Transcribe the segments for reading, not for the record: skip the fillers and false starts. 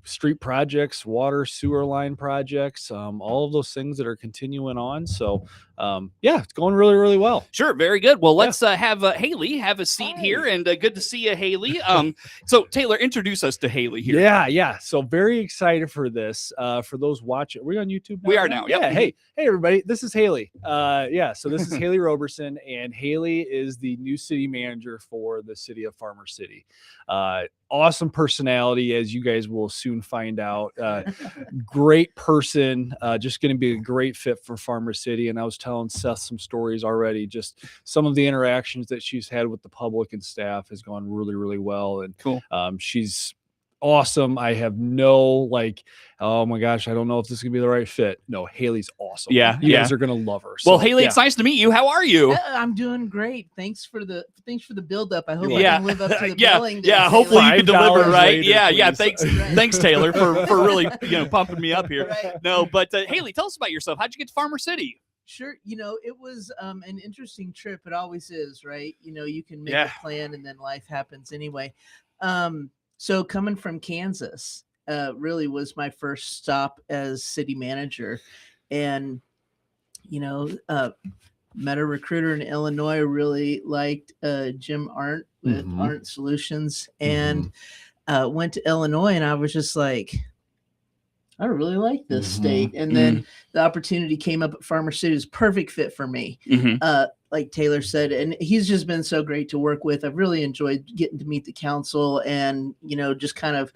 street projects, water, sewer line projects, all of those things that are continuing on. So, yeah, it's going really, really well. Sure. Very good. Well, let's have Haley have a seat here, and good to see you, Haley. So Taylor, introduce us to Haley here. Yeah. So very excited for this. For those watching, are we on YouTube now? We are now. Yep. Yeah. Hey, everybody. This is Haley. So this is Haley Roberson, and Haley is the new city manager for the city of Farmer City. Awesome personality, as you guys will soon find out. Great person, just going to be a great fit for Farmer City. And I was telling Seth some stories already. Just some of the interactions that she's had with the public and staff has gone really, really well. And cool. She's awesome. I have no oh my gosh, I don't know if this is gonna be the right fit. No, Haley's awesome. Yeah, you guys are gonna love her. So, well, Haley, it's nice to meet you. How are you? I'm doing great. Thanks for the build up. I hope I can live up to the billing. Yeah, hopefully you can deliver, right? Later, yeah. Thanks, Taylor, for really pumping me up here. Right. No, but Haley, tell us about yourself. How'd you get to Farmer City? Sure. It was an interesting trip. It always is, right? You can make a plan and then life happens anyway. So coming from Kansas really was my first stop as city manager, and met a recruiter in Illinois. Really liked Jim Arndt with Arndt Solutions, and went to Illinois, and I was just like, I really like this state. And then the opportunity came up at Farmer City. It was a perfect fit for me. Like Taylor said, and he's just been so great to work with. I've really enjoyed getting to meet the council, and, just kind of,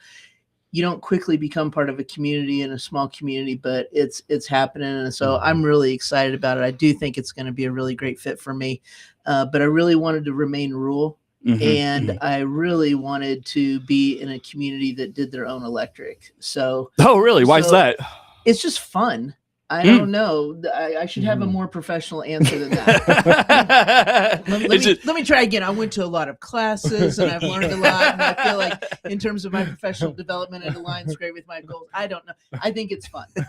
you don't quickly become part of a community in a small community, but it's happening. And so I'm really excited about it. I do think it's going to be a really great fit for me. But I really wanted to remain rural. And I really wanted to be in a community that did their own electric. So, oh, really? Why is that? It's just fun. I don't know. I should have a more professional answer than that. let me try again. I went to a lot of classes and I've learned a lot. And I feel like in terms of my professional development, it aligns great with my goals. I don't know. I think it's fun. At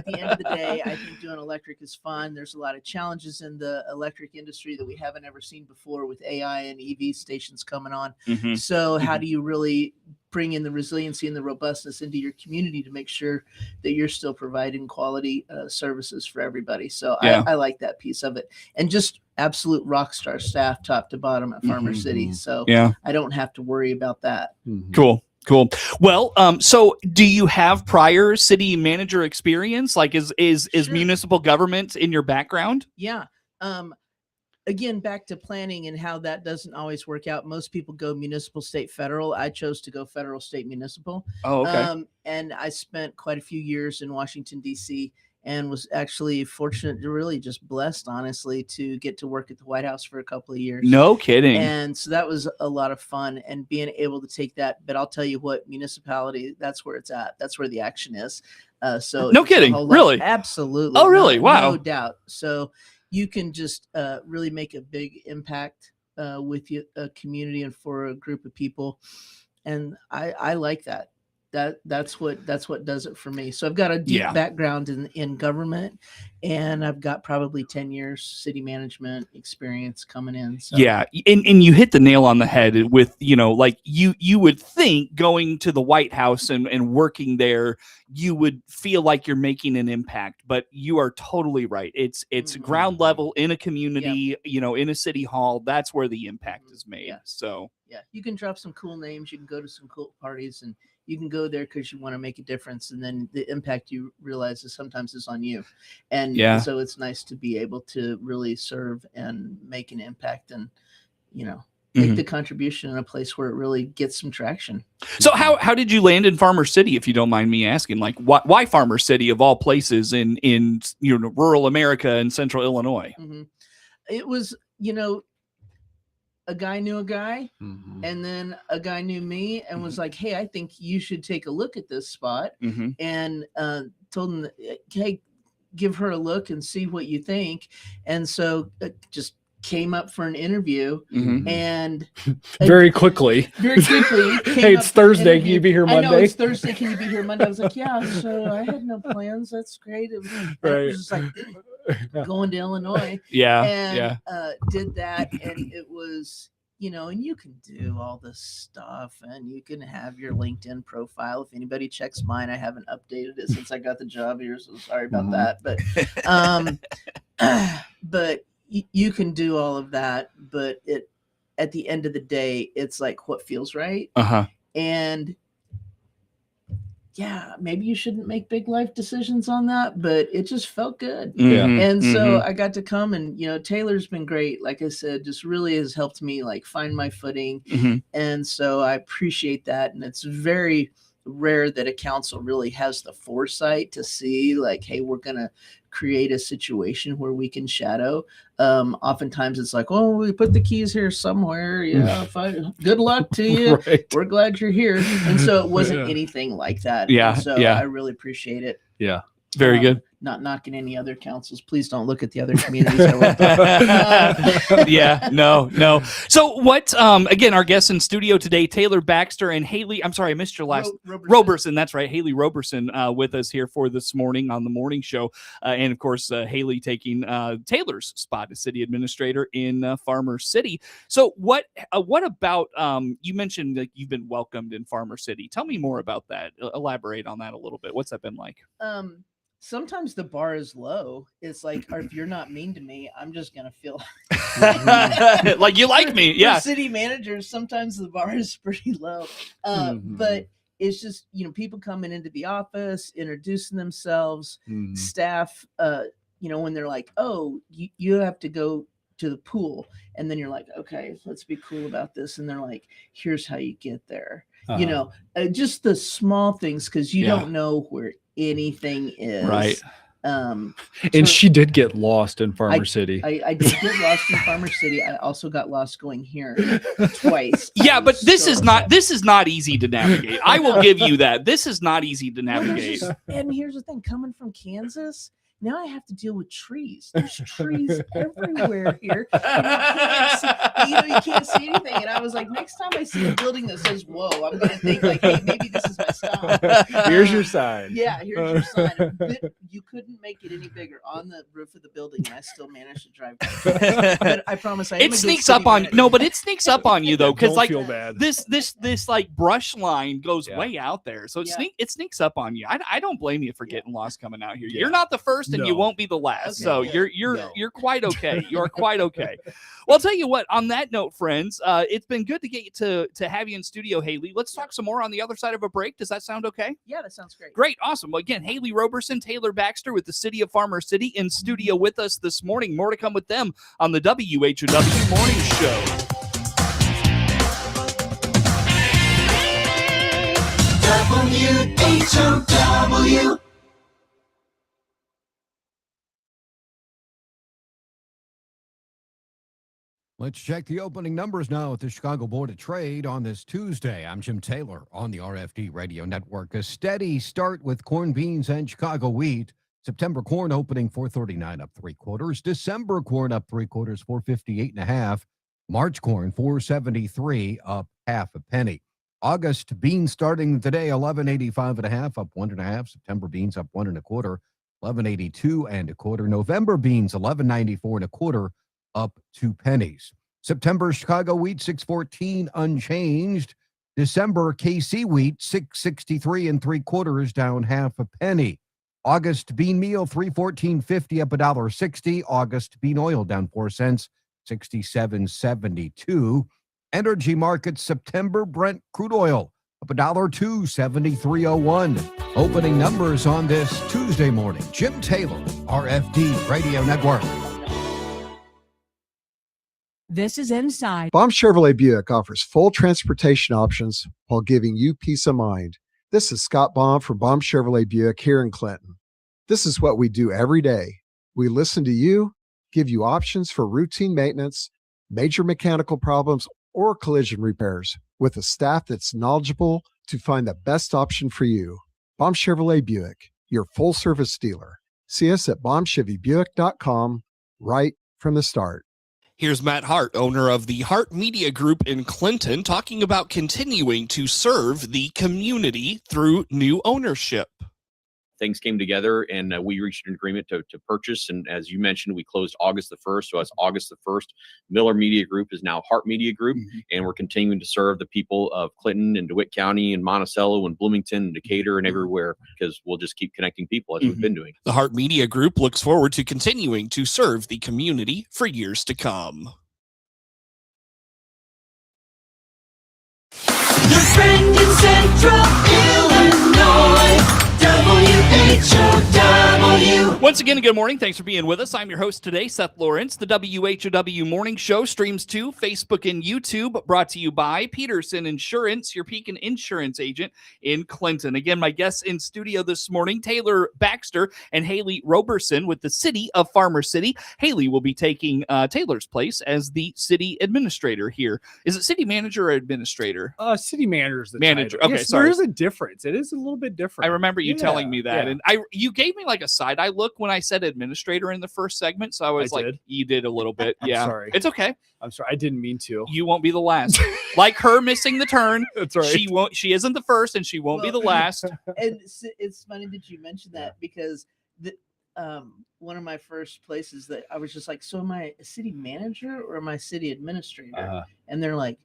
the end of the day, I think doing electric is fun. There's a lot of challenges in the electric industry that we haven't ever seen before with AI and EV stations coming on. So how do you really bring in the resiliency and the robustness into your community to make sure that you're still providing quality services for everybody? So I like that piece of it, and just absolute rock star staff top to bottom at Farmer City. So I don't have to worry about that. Cool. Well, so do you have prior city manager experience? Like is municipal government in your background? Yeah. Again, back to planning and how that doesn't always work out. Most people go municipal, state, federal. I chose to go federal, state, municipal. Oh, okay. And I spent quite a few years in Washington, D.C., and was actually fortunate to really just blessed, honestly, to get to work at the White House for a couple of years. No kidding. And so that was a lot of fun, and being able to take that. But I'll tell you what, municipality, that's where it's at. That's where the action is. So no kidding. Really? Absolutely. Oh, really? Wow. No doubt. So you can just really make a big impact with a community and for a group of people. And I like that. That's what does it for me. So I've got a deep background in government, and I've got probably 10 years city management experience coming in. So. Yeah. And you hit the nail on the head with, like you would think going to the White House and working there, you would feel like you're making an impact, but you are totally right. It's ground level in a community, in a city hall. That's where the impact is made. So you can drop some cool names. You can go to some cool parties, and you can go there because you want to make a difference. And then the impact you realize is sometimes is on you. And so it's nice to be able to really serve and make an impact and, make the contribution in a place where it really gets some traction. So how did you land in Farmer City, if you don't mind me asking? Like, why Farmer City of all places in rural America and central Illinois? It was, a guy knew a guy, and then a guy knew me and was like, hey, I think you should take a look at this spot, and told him, hey, give her a look and see what you think. And so just came up for an interview, and very quickly, hey, it's Thursday. Can you be here Monday? I know it's Thursday. Can you be here Monday? I was like, yeah. So I had no plans. That's great. It was just like going to Illinois. Yeah. And did that, and it was and you can do all this stuff, and you can have your LinkedIn profile. If anybody checks mine, I haven't updated it since I got the job here, so sorry about that. But you can do all of that, but at the end of the day, it's like what feels right. And yeah, maybe you shouldn't make big life decisions on that, but it just felt good. And so I got to come, and Taylor's been great. Like I said, just really has helped me like find my footing. And so I appreciate that. And it's very rare that a council really has the foresight to see like, hey, we're gonna create a situation where we can shadow. Oftentimes it's like, oh, we put the keys here somewhere. Yeah, fine. Good luck to you. Right. We're glad you're here. And so it wasn't anything like that. Yeah. And so I really appreciate it. Yeah. Very good. Not knocking any other councils. Please don't look at the other communities I work with. Yeah, no. So what, again, our guests in studio today, Taylor Baxter and Haley, I'm sorry, I missed your last, Roberson, that's right, Haley Roberson with us here for this morning on the morning show. And of course, Haley taking Taylor's spot as city administrator in Farmer City. So what about, you mentioned that you've been welcomed in Farmer City. Tell me more about that. Elaborate on that a little bit. What's that been like? Sometimes the bar is low. It's like, or if you're not mean to me, I'm just gonna feel like you like me. Yeah. For city managers, sometimes the bar is pretty low. But it's just, people coming into the office, introducing themselves, staff, when they're like, oh, you have to go to the pool. And then you're like, okay, let's be cool about this. And they're like, here's how you get there. Just the small things, because you don't know where anything is. Right. And she did get lost in Farmer City. I did get lost in Farmer City. I also got lost going here twice. Yeah, but this is not easy to navigate. I will give you that. This is not easy to navigate. And here's the thing, coming from Kansas, now I have to deal with trees. There's trees everywhere here. You can't see anything. And I was like, next time I see a building that says "whoa," I'm going to think like, hey, maybe this is my stop. Here's your sign. Yeah, here's your sign. But you couldn't make it any bigger on the roof of the building, and I still managed to drive by. But I promise it sneaks up on it sneaks up on you though, because like feel bad. this like brush line goes way out there, so it sneaks up on you. I don't blame you for getting lost coming out here. You're not the first, and you won't be the last. Okay, so you're quite okay. You are quite okay. Well, I'll tell you what, on that note, friends, it's been good to get to have you in studio, Haley. Let's talk some more on the other side of a break. Does that sound okay? Yeah, that sounds great. Great. Awesome. Well, again, Haley Roberson, Taylor Baxter with the City of Farmer City in studio with us this morning. More to come with them on the WHOW Morning Show. WHOW. Let's check the opening numbers now at the Chicago Board of Trade on this Tuesday. I'm Jim Taylor on the RFD Radio Network. A steady start with corn, beans, and Chicago wheat. September corn opening 439 up 3/4. December corn up 3/4, 458.5. March corn 473 up 0.5 penny. August beans starting today 1185.5 up 1.5. September beans up 1 1/4, 1182 1/4. November beans 1194 1/4. Up 2 pennies. September Chicago wheat 614 unchanged. December KC wheat 663 3/4 down 0.5 penny. August bean meal 314.50 up $1.60. August bean oil down 4 cents, 67.72. Energy markets September Brent crude oil up $1.02, 73.01. Opening numbers on this Tuesday morning. Jim Taylor, RFD Radio Network. This is Inside. Baum Chevrolet Buick offers full transportation options while giving you peace of mind. This is Scott Baum from Baum Chevrolet Buick here in Clinton. This is what we do every day. We listen to you, give you options for routine maintenance, major mechanical problems, or collision repairs with a staff that's knowledgeable to find the best option for you. Baum Chevrolet Buick, your full-service dealer. See us at baumchevybuick.com right from the start. Here's Matt Hart, owner of the Hart Media Group in Clinton, talking about continuing to serve the community through new ownership. things came together, and we reached an agreement to purchase. And as you mentioned, we closed August the 1st. So that's August the 1st. Miller Media Group is now Heart Media Group, and we're continuing to serve the people of Clinton and DeWitt County and Monticello and Bloomington and Decatur and everywhere, because we'll just keep connecting people as we've been doing. The Heart Media Group looks forward to continuing to serve the community for years to come. Your friend in Central Illinois, WHOW. Once again, good morning. Thanks for being with us. I'm your host today, Seth Lawrence. The WHOW Morning Show streams to Facebook and YouTube, brought to you by Peterson Insurance, your Pekin Insurance agent in Clinton. Again, my guests in studio this morning, Taylor Baxter and Haley Roberson with the City of Farmer City. Haley will be taking Taylor's place as the city administrator here. Is it city manager or administrator? City manager is the manager. title. Okay, Yes, sorry. there is a difference. It is a little bit different. I remember you telling me that, yeah. and you gave me like a side eye look when I said administrator in the first segment, so I was like, did? you did a little bit. Yeah, sorry. It's okay. I'm sorry. I didn't mean to. You won't be the last. Like her missing the turn. That's right. She won't. She isn't the first, and she won't be the last. And it's funny that you mentioned that, because one of my first places that I was just like, so am I a city manager or am I city administrator? And they're like,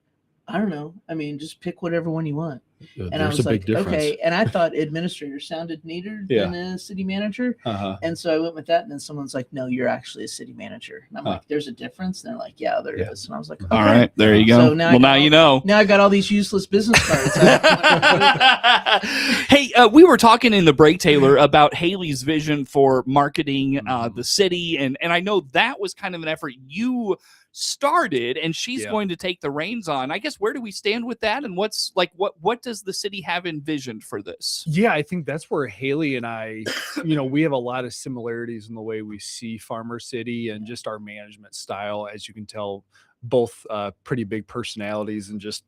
I don't know. I mean, just pick whatever one you want. And I was like, okay. And I thought administrator sounded neater than a city manager. And so I went with that. And then someone's like, no, you're actually a city manager. And I'm like, there's a difference. And they're like, yeah, there is. And I was like, okay. All right, there you go. So now you know. Now I got all these useless business cards. Hey, we were talking in the break, Taylor, about Haley's vision for marketing the city. And I know that was kind of an effort you started, and she's going to take the reins on. I guess, where do we stand with that, and what does the city have envisioned for this? Yeah, I think that's where Haley and I, we have a lot of similarities in the way we see Farmer City and just our management style. As you can tell, both pretty big personalities, and just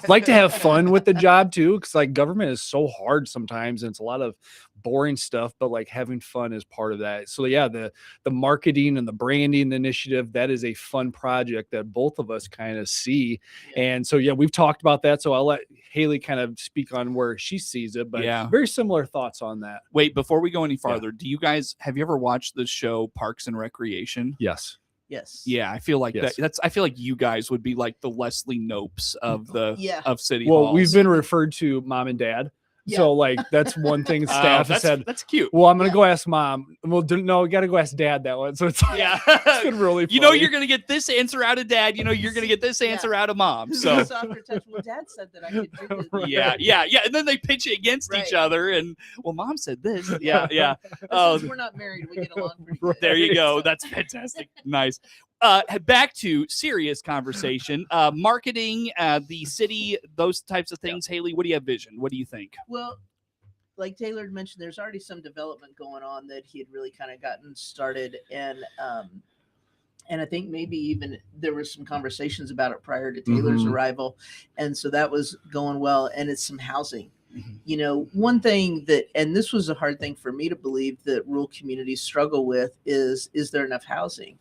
like to have fun with the job too, because like government is so hard sometimes, and it's a lot of boring stuff, but like having fun is part of that. So yeah, the marketing and the branding initiative, that is a fun project that both of us kind of see. And so yeah, we've talked about that, so I'll let Haley kind of speak on where she sees it, but very similar thoughts on that. Wait, before we go any farther, have you ever watched the show Parks and Recreation? Yes. Yes. Yeah, I feel like I feel like you guys would be like the Leslie Nopes of of City Halls. Well, we've been referred to mom and dad. So like that's one thing staff has said. That's cute. Well, I'm gonna go ask mom. Well, no, we gotta go ask dad that one. So it's it's been really funny. You're gonna get this answer out of dad. You're gonna get this answer out of mom. So softer touch. Well, dad said that I could do this. Yeah. And then they pitch it against each other, and mom said this. Yeah. Since we're not married, we get along pretty good. There you go. That's fantastic. Nice. Back to serious conversation. Marketing, the city, those types of things. Haley, what do you have vision? What do you think? Well, like Taylor had mentioned, there's already some development going on that he had really kind of gotten started, and I think maybe even there were some conversations about it prior to Taylor's arrival, and so that was going well. And it's some housing. One thing that, and this was a hard thing for me to believe, that rural communities struggle with is there enough housing?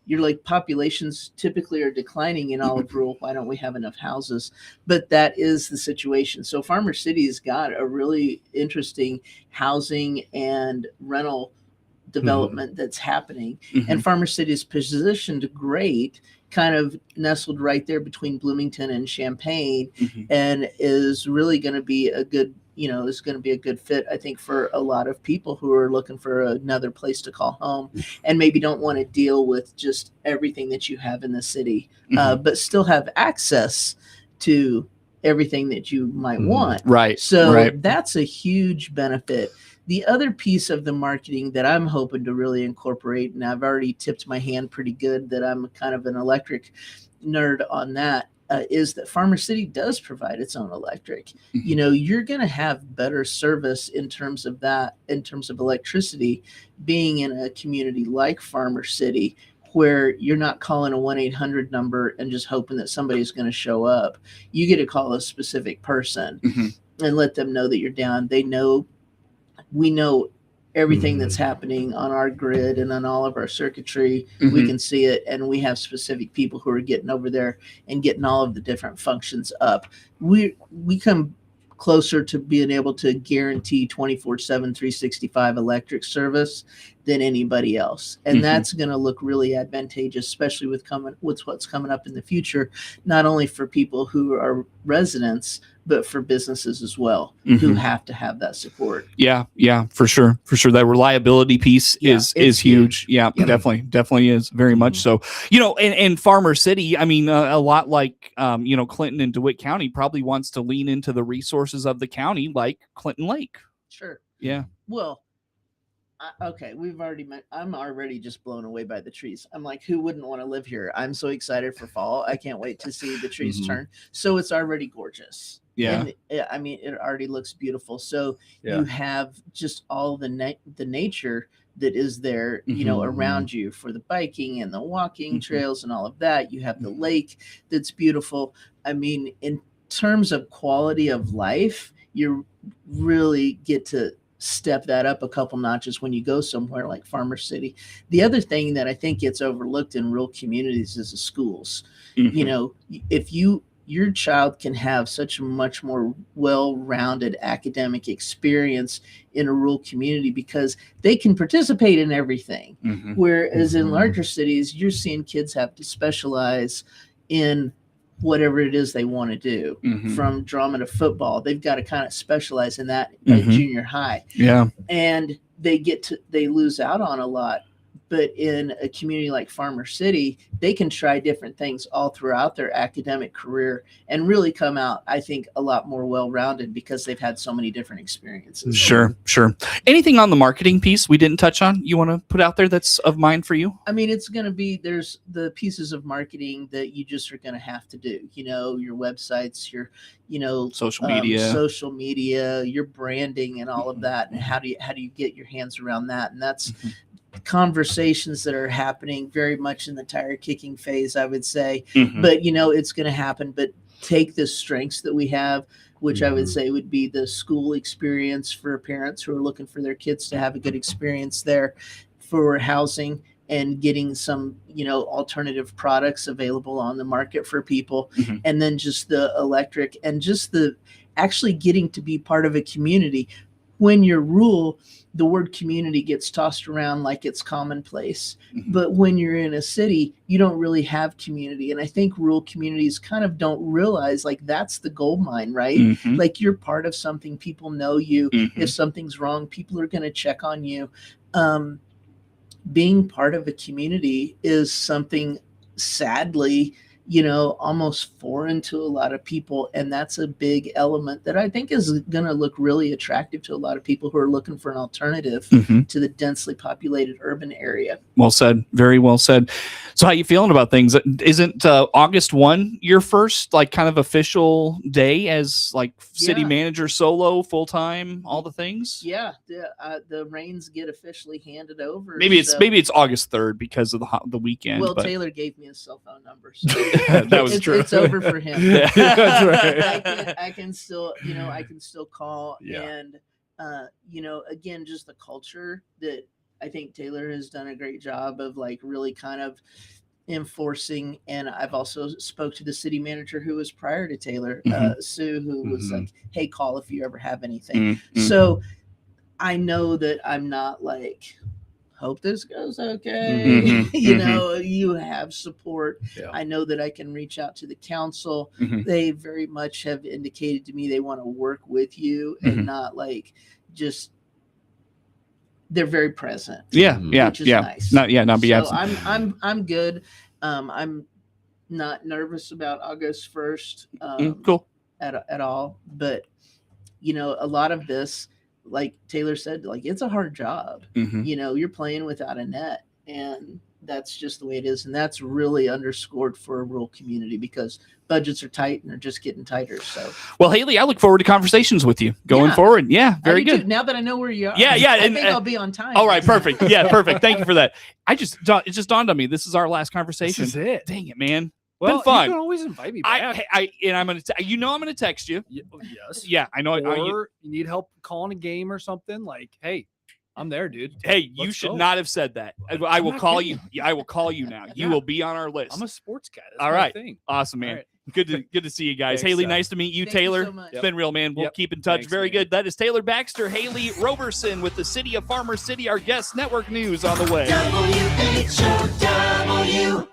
You're like, populations typically are declining in all of rural. Why don't we have enough houses? But that is the situation. So Farmer City's got a really interesting housing and rental development that's happening. And Farmer City is positioned great, kind of nestled right there between Bloomington and Champaign, and is really going to be a good, is going to be a good fit, I think, for a lot of people who are looking for another place to call home, and maybe don't want to deal with just everything that you have in the city, but still have access to everything that you might want. Right. So that's a huge benefit. The other piece of the marketing that I'm hoping to really incorporate, and I've already tipped my hand pretty good that I'm kind of an electric nerd on that, is that Farmer City does provide its own electric. You're going to have better service in terms of that, in terms of electricity, being in a community like Farmer City, where you're not calling a 1-800 number and just hoping that somebody's going to show up. You get to call a specific person and let them know that you're down. We know everything that's happening on our grid and on all of our circuitry. We can see it, and we have specific people who are getting over there and getting all of the different functions up. We come closer to being able to guarantee 24/7, 365 electric service than anybody else. And that's going to look really advantageous, especially with what's coming up in the future, not only for people who are residents, but for businesses as well, who have to have that support. Yeah, for sure. That reliability piece is huge. Yeah, definitely is very much so. And Farmer City, I mean, a lot like Clinton and DeWitt County probably wants to lean into the resources of the county, like Clinton Lake. Sure. Yeah. Well, okay, I'm already just blown away by the trees. I'm like, who wouldn't want to live here? I'm so excited for fall. I can't wait to see the trees turn. So it's already gorgeous. Yeah. And I mean, it already looks beautiful. So you have just all the nature that is there, around you for the biking and the walking trails and all of that. You have the lake that's beautiful. I mean, in terms of quality of life, you really get to step that up a couple notches when you go somewhere like Farmer City. The other thing that I think gets overlooked in rural communities is the schools. If your child can have such a much more well-rounded academic experience in a rural community because they can participate in everything. Whereas in larger cities, you're seeing kids have to specialize in whatever it is they want to do, from drama to football. They've got to kind of specialize in that at junior high. Yeah. And they lose out on a lot. But in a community like Farmer City, they can try different things all throughout their academic career and really come out, I think, a lot more well-rounded because they've had so many different experiences. Sure. Anything on the marketing piece we didn't touch on you want to put out there that's of mind for you? I mean, it's going to be, there's the pieces of marketing that you just are going to have to do, your websites, your, social media, your branding and all of that. And how do you get your hands around that? And that's conversations that are happening very much in the tire kicking phase, I would say. But it's going to happen. But take the strengths that we have, which I would say would be the school experience for parents who are looking for their kids to have a good experience there, for housing and getting some alternative products available on the market for people, and then just the electric and just the actually getting to be part of a community. When you're rural, the word community gets tossed around like it's commonplace. But when you're in a city, you don't really have community. And I think rural communities kind of don't realize like that's the gold mine, right? Like you're part of something, people know you. If something's wrong, people are going to check on you. Being part of a community is something, sadly, almost foreign to a lot of people. And that's a big element that I think is going to look really attractive to a lot of people who are looking for an alternative to the densely populated urban area. Well said. Very well said. So how you feeling about things? Isn't August 1 your first like kind of official day as like city manager solo, full-time, all the things? Yeah. The reins get officially handed over. Maybe it's August 3rd because of the weekend. Well, Taylor gave me his cell phone number. So that was true. It's over for him. Yeah, that's right. I can still call and, again, just the culture that I think Taylor has done a great job of like really kind of enforcing. And I've also spoke to the city manager who was prior to Taylor, Sue, who was like, hey, call if you ever have anything. So I know that I'm not like, hope this goes okay. You have support. I know that I can reach out to the council. They very much have indicated to me they want to work with you and not like just, they're very present. Which is nice. Not be absent. I'm good. I'm not nervous about August 1st. Cool. At all. But a lot of this, like Taylor said, like it's a hard job. You're playing without a net, and that's just the way it is. And that's really underscored for a rural community because budgets are tight and they're just getting tighter. So, well, Haley, I look forward to conversations with you going forward. Yeah, very good. Now that I know where you are, I think I'll be on time. All right, perfect. Yeah, perfect. Thank you for that. It just dawned on me. This is our last conversation. This is it. Dang it, man. Well, been fun. You can always invite me back. I'm gonna text you. Yes. Yeah, I know. Or you need help calling a game or something. Like, hey, I'm there, dude. Hey, you should not have said that. I will call you. I will call you now. You will be on our list. I'm a sports guy. That's all my right. thing. Awesome, man. All right. Good to see you guys. Thanks, Haley, Seth. nice to meet you. Thank you Taylor. so much. It's been real, man. We'll Yep. keep in touch. Thanks, Very man. good. That is Taylor Baxter, Haley Roberson with the City of Farmer City, our guest. Network news on the way. WHOW.